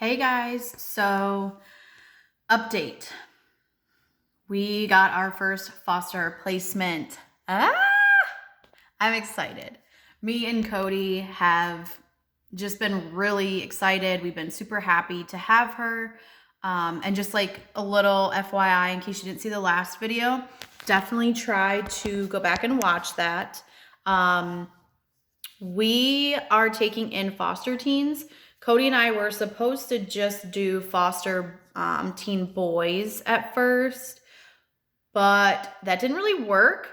Hey guys, so update. We got our first foster placement. I'm excited. Me and Cody have just been really excited. We've been super happy to have her. And just like a little FYI, in case you didn't see the last video, definitely try to go back and watch that. We are taking in foster teens. Cody and I were supposed to just do foster teen boys at first, but that didn't really work.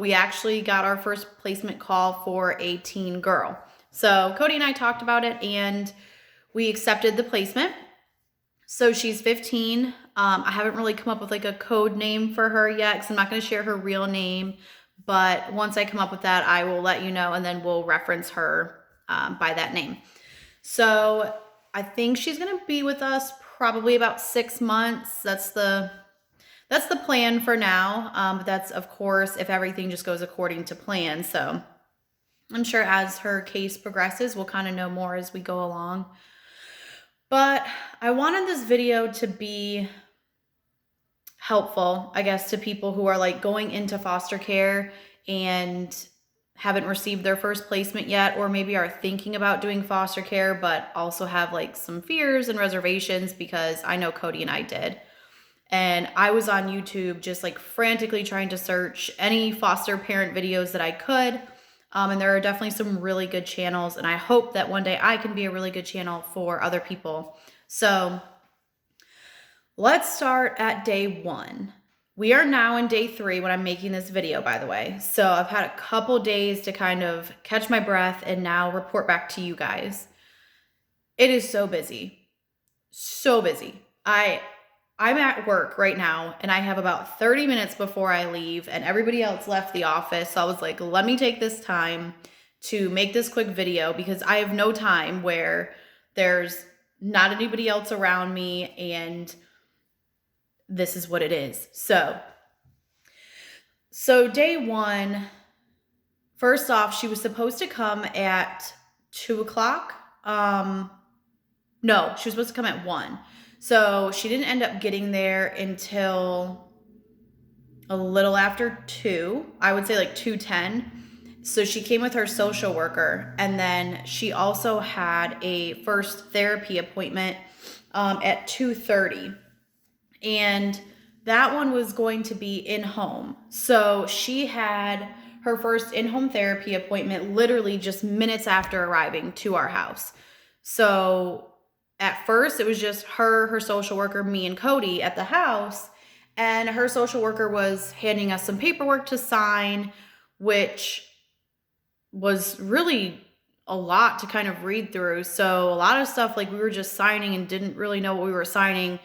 We actually got our first placement call for a teen girl. So Cody and I talked about it and we accepted the placement. So she's 15. I haven't really come up with like a code name for her yet because I'm not going to share her real name. But once I come up with that, I will let you know, and then we'll reference her by that name. So I think she's going to be with us probably about 6 months. That's the plan for now. But that's, of course, if everything just goes according to plan. So I'm sure as her case progresses, we'll kind of know more as we go along. But I wanted this video to be helpful, I guess, to people who are like going into foster care and haven't received their first placement yet, or maybe are thinking about doing foster care, but also have like some fears and reservations, because I know Cody and I did. And I was on YouTube just like frantically trying to search any foster parent videos that I could. And there are definitely some really good channels, and I hope that one day I can be a really good channel for other people. So let's start at day 1. We are now in day 3 when I'm making this video, by the way. So I've had a couple days to kind of catch my breath and now report back to you guys. It is so busy. So busy. I'm at work right now and I have about 30 minutes before I leave, and everybody else left the office. So I was like, let me take this time to make this quick video because I have no time where there's not anybody else around me, and this is what it is. So day 1, first off, she was supposed to come at 2 o'clock. No, she was supposed to come at 1. So she didn't end up getting there until a little after 2. I would say like 2:10. So she came with her social worker, and then she also had a first therapy appointment at 2:30. And that one was going to be in-home. So she had her first in-home therapy appointment literally just minutes after arriving to our house. So at first it was just her social worker, me, and Cody at the house. And her social worker was handing us some paperwork to sign, which was really a lot to kind of read through. So a lot of stuff like we were just signing and didn't really know what we were signing.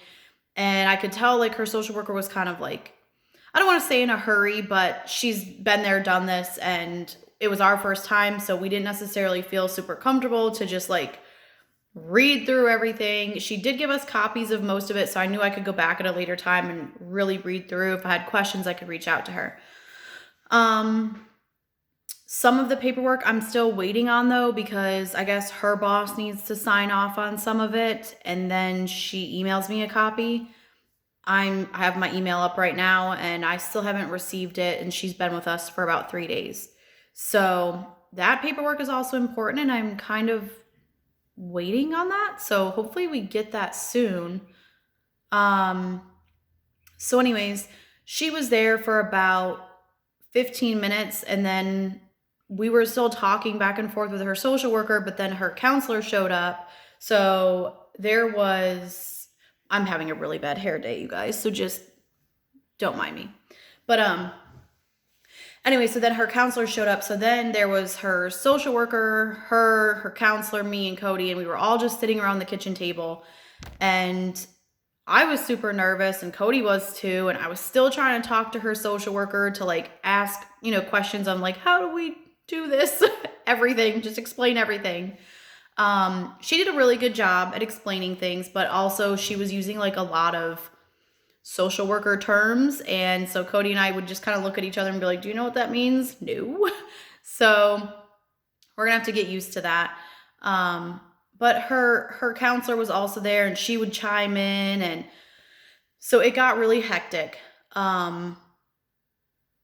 And I could tell like her social worker was kind of like, I don't want to say in a hurry, but she's been there, done this, and it was our first time. So we didn't necessarily feel super comfortable to just like read through everything. She did give us copies of most of it, so I knew I could go back at a later time and really read through. If I had questions, I could reach out to her. Some of the paperwork I'm still waiting on though, because I guess her boss needs to sign off on some of it, and then she emails me a copy. I have my email up right now and I still haven't received it, and she's been with us for about 3 days. So that paperwork is also important, and I'm kind of waiting on that. So hopefully we get that soon. So anyways, she was there for about 15 minutes, and then we were still talking back and forth with her social worker, but then her counselor showed up. So I'm having a really bad hair day, you guys, so just don't mind me. But anyway, so then her counselor showed up. So then there was her social worker, her counselor, me, and Cody, and we were all just sitting around the kitchen table. And I was super nervous, and Cody was too. And I was still trying to talk to her social worker to like ask, questions on like, how do we do this? Everything, just explain everything. She did a really good job at explaining things, but also she was using like a lot of social worker terms. And so Cody and I would just kind of look at each other and be like, do you know what that means? No. So we're gonna have to get used to that. but her counselor was also there, and she would chime in, and so it got really hectic.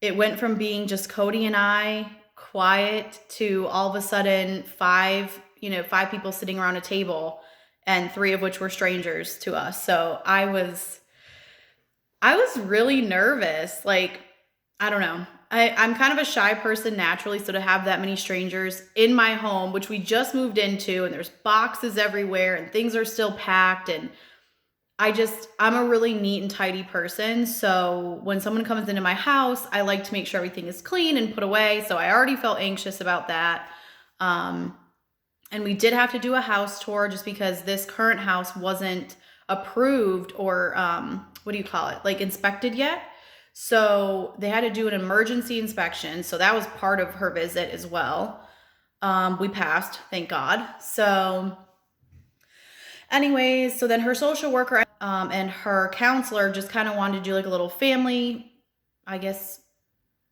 It went from being just Cody and I quiet to all of a sudden five people sitting around a table, and three of which were strangers to us. So I was really nervous. Like, I don't know. I'm kind of a shy person naturally, so to have that many strangers in my home, which we just moved into, and there's boxes everywhere and things are still packed, and I'm a really neat and tidy person. So when someone comes into my house, I like to make sure everything is clean and put away. So I already felt anxious about that. And we did have to do a house tour just because this current house wasn't approved or, what do you call it? Like inspected yet. So they had to do an emergency inspection. So that was part of her visit as well. We passed, thank God. So anyways, so then her social worker and her counselor just kind of wanted to do like a little family, I guess,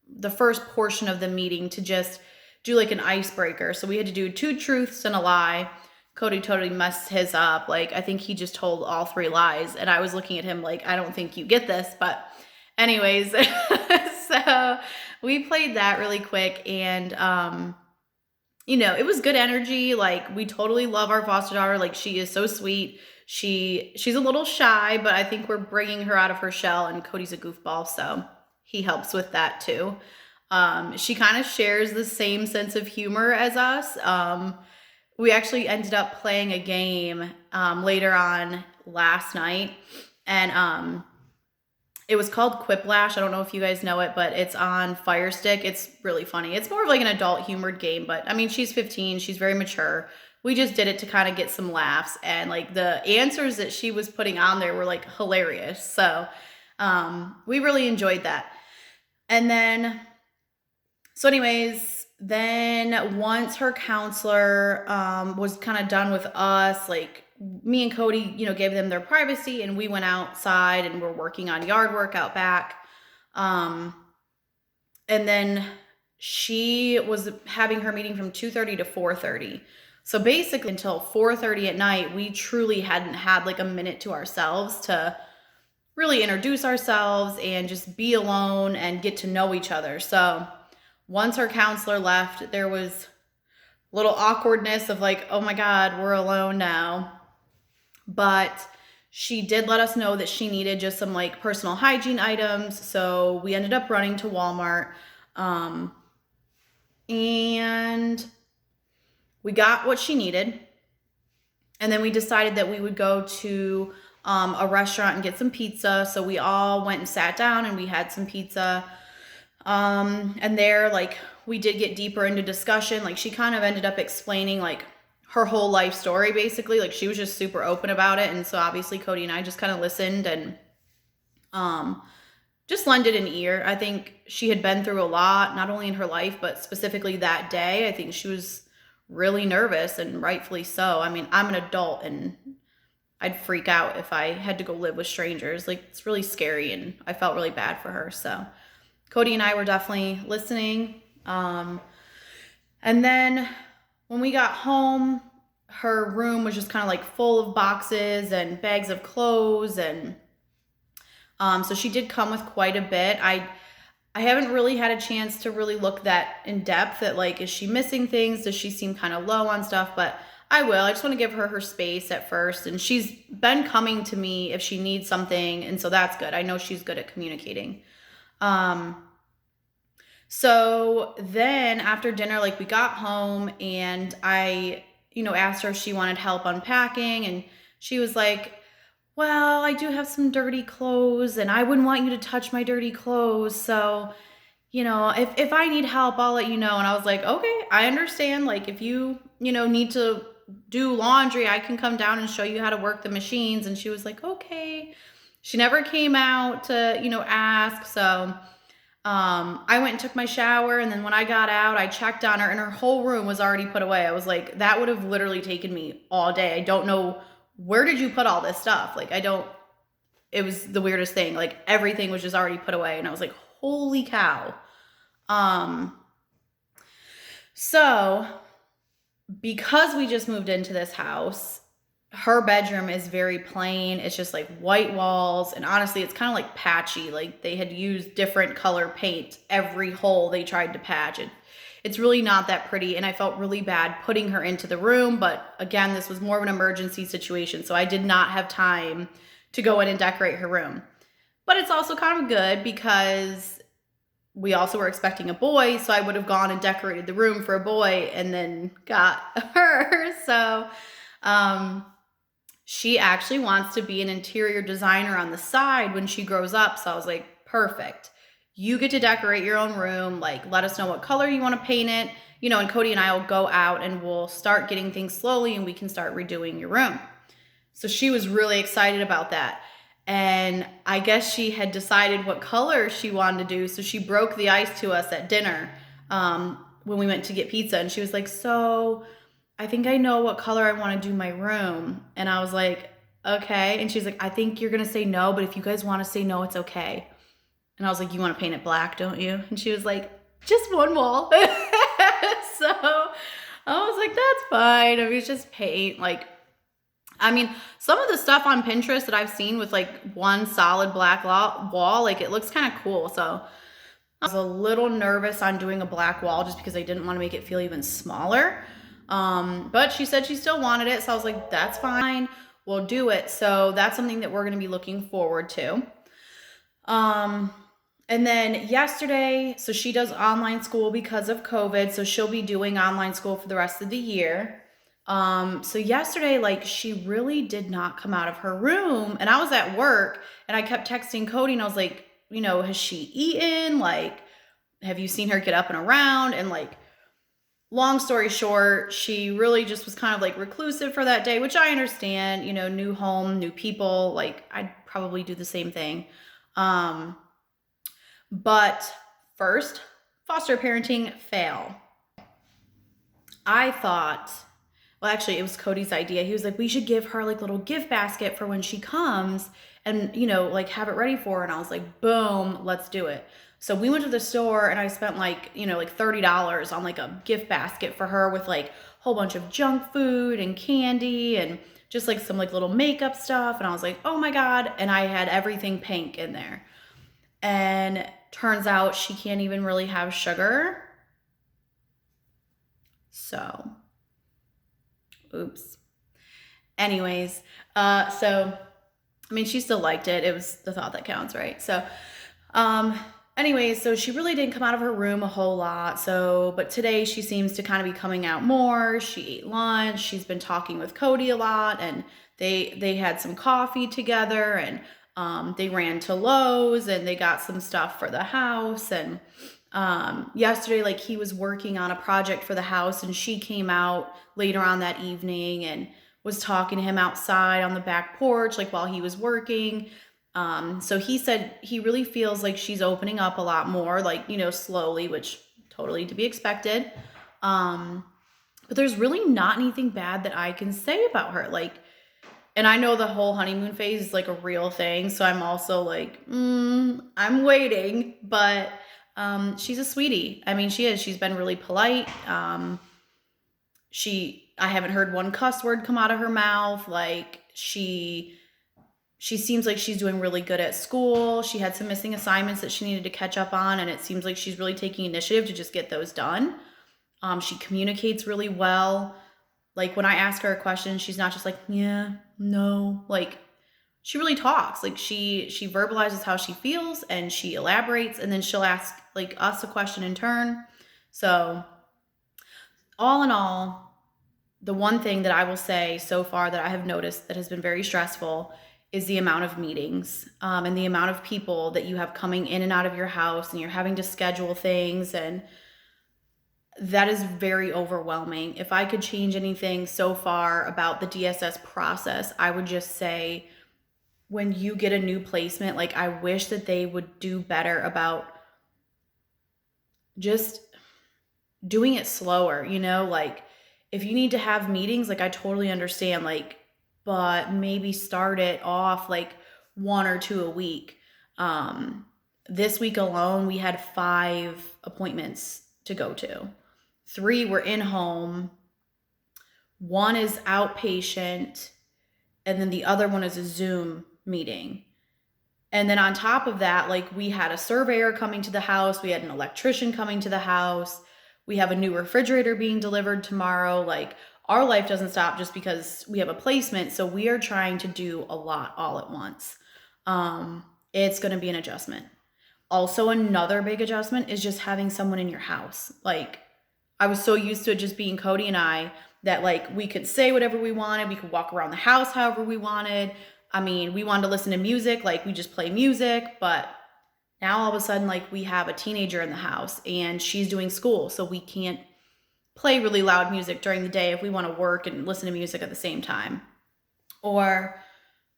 the first portion of the meeting to just do like an icebreaker. So we had to do 2 truths and a lie. Cody totally messed his up. Like, I think he just told all 3 lies. And I was looking at him like, I don't think you get this. But anyways, so we played that really quick. And, it was good energy. Like, we totally love our foster daughter. Like, she is so sweet. She's a little shy, but I think we're bringing her out of her shell, and Cody's a goofball, so he helps with that too. She kind of shares the same sense of humor as us. We actually ended up playing a game later on last night, and it was called Quiplash. I don't know if you guys know it, but it's on Fire Stick. It's really funny. It's more of like an adult humored game, but I mean, she's 15. She's very mature. We just did it to kind of get some laughs, and like the answers that she was putting on there were like hilarious. So we really enjoyed that. And then, so anyways, then once her counselor was kind of done with us, like me and Cody, gave them their privacy, and we went outside and we're working on yard work out back. And then she was having her meeting from 2:30 to 4:30. So basically until 4:30 at night, we truly hadn't had like a minute to ourselves to really introduce ourselves and just be alone and get to know each other. So once her counselor left, there was a little awkwardness of like, oh my God, we're alone now. But she did let us know that she needed just some like personal hygiene items. So we ended up running to Walmart. And we got what she needed. And then we decided that we would go to a restaurant and get some pizza. So we all went and sat down and we had some pizza. And there, like, we did get deeper into discussion. Like, she kind of ended up explaining like her whole life story, basically. Like, she was just super open about it. And so obviously Cody and I just kind of listened and just lended an ear. I think she had been through a lot, not only in her life, but specifically that day. I think she was really nervous, and rightfully so. I mean, I'm an adult and I'd freak out if I had to go live with strangers. Like, it's really scary, and I felt really bad for her. So Cody and I were definitely listening. And then when we got home, her room was just kind of like full of boxes and bags of clothes. And so she did come with quite a bit. I haven't really had a chance to really look that in depth at like, is she missing things? Does she seem kind of low on stuff? But I will. I just want to give her her space at first. And she's been coming to me if she needs something. And so that's good. I know she's good at communicating. So then after dinner, like, we got home and I, asked her if she wanted help unpacking. And she was like, well, I do have some dirty clothes and I wouldn't want you to touch my dirty clothes. So, if I need help, I'll let you know. And I was like, okay, I understand. Like, if you, need to do laundry, I can come down and show you how to work the machines. And she was like, okay. She never came out to, ask. So I went and took my shower. And then when I got out, I checked on her and her whole room was already put away. I was like, that would have literally taken me all day. I don't know, where did you put all this stuff? Like, it was the weirdest thing. Like, everything was just already put away. And I was like, holy cow. So because we just moved into this house, her bedroom is very plain. It's just like white walls. And honestly, it's kind of like patchy. Like they had used different color paint every hole they tried to patch it. It's really not that pretty. And I felt really bad putting her into the room. But again, this was more of an emergency situation. So I did not have time to go in and decorate her room. But it's also kind of good because we also were expecting a boy, so I would have gone and decorated the room for a boy and then got her. So she actually wants to be an interior designer on the side when she grows up. So I was like, perfect. You get to decorate your own room. Like, let us know what color you want to paint it. You know, and Cody and I will go out and we'll start getting things slowly and we can start redoing your room. So she was really excited about that. And I guess she had decided what color she wanted to do. So she broke the ice to us at dinner when we went to get pizza. And she was like, so I think I know what color I want to do my room. And I was like, okay. And she's like, I think you're going to say no, but if you guys want to say no, it's okay. And I was like, you want to paint it black, don't you? And she was like, just one wall. So I was like, that's fine. I mean, it's just paint. Like, I mean, some of the stuff on Pinterest that I've seen with like one solid black wall, like it looks kind of cool. So I was a little nervous on doing a black wall just because I didn't want to make it feel even smaller. But she said she still wanted it. So I was like, that's fine. We'll do it. So that's something that we're going to be looking forward to. And then yesterday, so she does online school because of COVID. So she'll be doing online school for the rest of the year. So yesterday, like she really did not come out of her room and I was at work and I kept texting Cody and I was like, you know, has she eaten? Like, have you seen her get up and around? And like, long story short, she really just was kind of like reclusive for that day, which I understand, you know, new home, new people, like I'd probably do the same thing. But first, foster parenting fail. I thought, well, actually, it was Cody's idea. He was like, we should give her like little gift basket for when she comes and, you know, like have it ready for her. And I was like, boom, let's do it. So we went to the store and I spent like, you know, like $30 on like a gift basket for her with like a whole bunch of junk food and candy and just like some like little makeup stuff. And I was like, oh my God. And I had everything pink in there. And turns out she can't even really have sugar. So oops. Anyways, so, I mean, she still liked it. It was the thought that counts, right? So, anyways, so she really didn't come out of her room a whole lot. So, but today she seems to kind of be coming out more. She ate lunch. She's been talking with Cody a lot and they had some coffee together and, they ran to Lowe's and they got some stuff for the house and, yesterday, like he was working on a project for the house and she came out later on that evening and was talking to him outside on the back porch, like while he was working. So he said he really feels like she's opening up a lot more, like, you know, slowly, which totally to be expected. But there's really not anything bad that I can say about her. Like, and I know the whole honeymoon phase is like a real thing. So I'm also like, I'm waiting, but she's a sweetie. I mean, she is. She's been really polite. I haven't heard one cuss word come out of her mouth. Like she seems like she's doing really good at school. She had some missing assignments that she needed to catch up on, and it seems like she's really taking initiative to just get those done. She communicates really well. Like when I ask her a question, she's not just like, yeah, no, like she really talks. Like she verbalizes how she feels and she elaborates and then she'll ask like us a question in turn. So all in all, the one thing that I will say so far that I have noticed that has been very stressful is the amount of meetings and the amount of people that you have coming in and out of your house and you're having to schedule things, and that is very overwhelming. If I could change anything so far about the DSS process, I would just say when you get a new placement, like I wish that they would do better about just doing it slower, you know, like if you need to have meetings, like I totally understand, like, but maybe start it off like 1 or 2 a week. This week alone, we had 5 appointments to go to. 3 were in home One is outpatient, and then the other one is a Zoom meeting. And then on top of that, like, we had a surveyor coming to the house, we had an electrician coming to the house, we have a new refrigerator being delivered tomorrow. Like, our life doesn't stop just because we have a placement, so we are trying to do a lot all at once. It's going to be an adjustment. Also, another big adjustment is just having someone in your house. Like, I was so used to it just being Cody and I that, like, we could say whatever we wanted, we could walk around the house however we wanted. I mean, we wanted to listen to music, like, we just play music. But now all of a sudden, like, we have a teenager in the house and she's doing school, so we can't play really loud music during the day if we want to work and listen to music at the same time. Or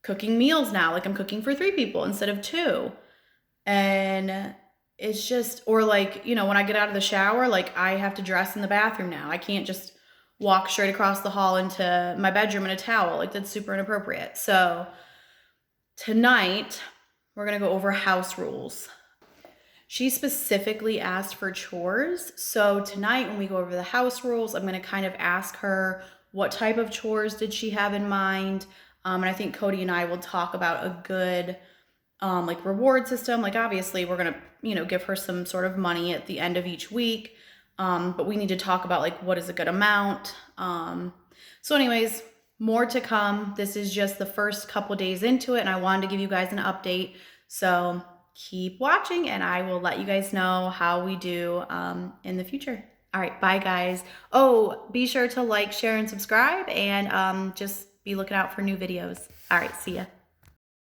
cooking meals now, like, I'm cooking for 3 people instead of 2. And it's just, or like, you know, when I get out of the shower, like, I have to dress in the bathroom now. I can't just walk straight across the hall into my bedroom in a towel. Like, that's super inappropriate. So tonight we're going to go over house rules. She specifically asked for chores. So tonight when we go over the house rules, I'm going to kind of ask her what type of chores did she have in mind. And I think Cody and I will talk about a good like, reward system. Like, obviously we're going to, you know, give her some sort of money at the end of each week. But we need to talk about, like, what is a good amount. So anyways, more to come. This is just the first couple days into it, and I wanted to give you guys an update. So keep watching, and I will let you guys know how we do in the future. All right, bye guys. Oh, be sure to like, share, and subscribe, and just be looking out for new videos. All right, see ya.